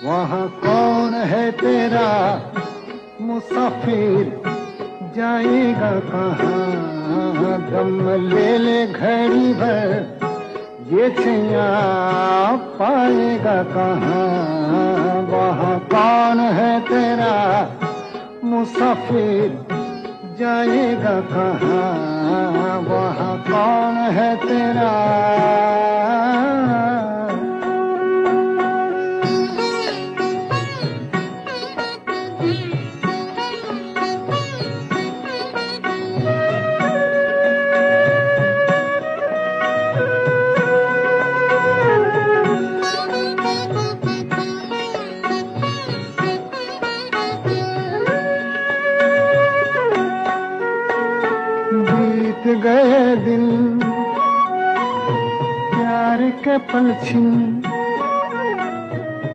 वहाँ कौन है तेरा मुसाफिर, जाएगा कहाँ, दम ले ले घड़ी भर, ये छैया पाएगा कहाँ। वहाँ कौन है तेरा मुसाफिर, जाएगा कहाँ, वहाँ कौन है तेरा। बीत गए दिन प्यार के पल छिन,